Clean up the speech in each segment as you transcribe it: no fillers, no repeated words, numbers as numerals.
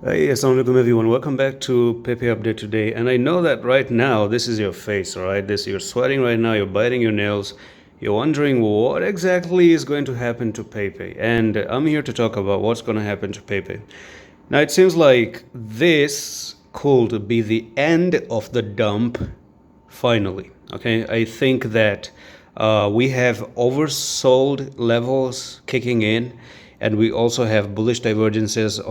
Hey, assalamualaikum everyone. Welcome back to Pepe Update today. And I know that right now this is your face, all right? You're sweating right now, you're biting your nails, you're wondering what exactly is going to happen to Pepe. And I'm here to talk about what's going to happen to Pepe. Now it seems like this could be the end of the dump finally. Okay, I think that we have oversold levels kicking in, and we also have bullish divergences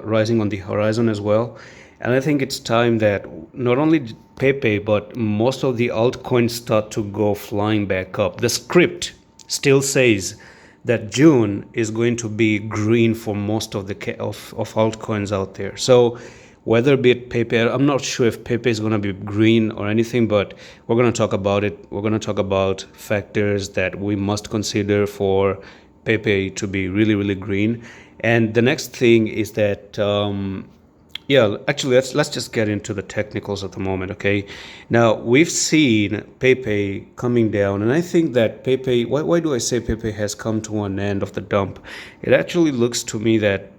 rising on the horizon as well. And I think it's time that not only Pepe but most of the altcoins start to go flying back up. The script still says that June is going to be green for most of the of altcoins out there. So whether be it Pepe, I'm not sure if Pepe is going to be green or anything, but we're going to talk about it. We're going to talk about factors that we must consider for Pepe to be really, really green. And the next thing is that, yeah, actually, let's just get into the technicals at the moment, okay? Now, we've seen Pepe coming down, and I think that Pepe, why do I say Pepe has come to an end of the dump? It actually looks to me that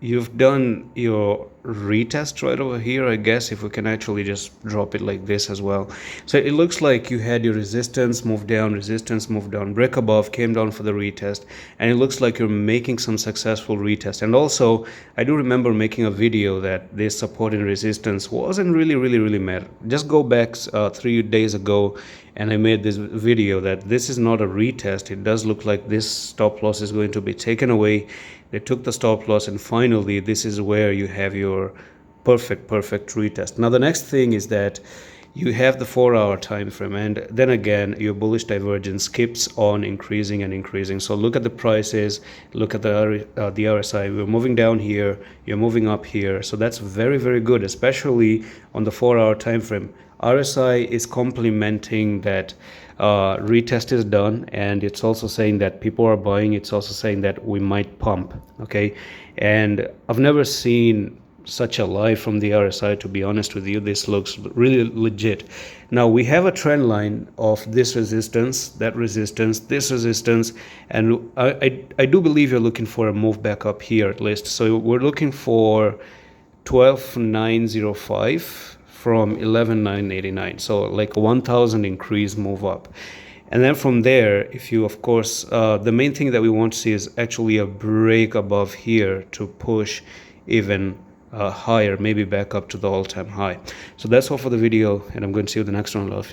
you've done your retest right over here, I guess, if we can actually just drop it like this as well. So it looks like you had your resistance move down, break above, came down for the retest, and it looks like you're making some successful retest. And also, I do remember making a video that this support and resistance wasn't really met. Just go back 3 days ago, and I made this video that this is not a retest. It does look like this stop loss is going to be taken away. They took the stop loss, and finally this is where you have your perfect retest. Now the next thing is that you have the 4-hour time frame, and then again your bullish divergence keeps on increasing and increasing. So look at the prices, look at the RSI. We're moving down here, you're moving up here, so that's very good, especially on the 4-hour time frame. RSI is complementing that retest is done, and it's also saying that people are buying. It's also saying that we might pump, okay? And I've never seen such a lie from the RSI, to be honest with you. This looks really legit. Now we have a trend line of this resistance, that resistance, this resistance, and I do believe you're looking for a move back up here at least. So we're looking for 12,905 from 11,989, so like 1,000 increase move up. And then from there, if you, of course, the main thing that we want to see is actually a break above here to push even higher, maybe back up to the all-time high. So that's all for the video, and I'm going to see you in the next one. Love.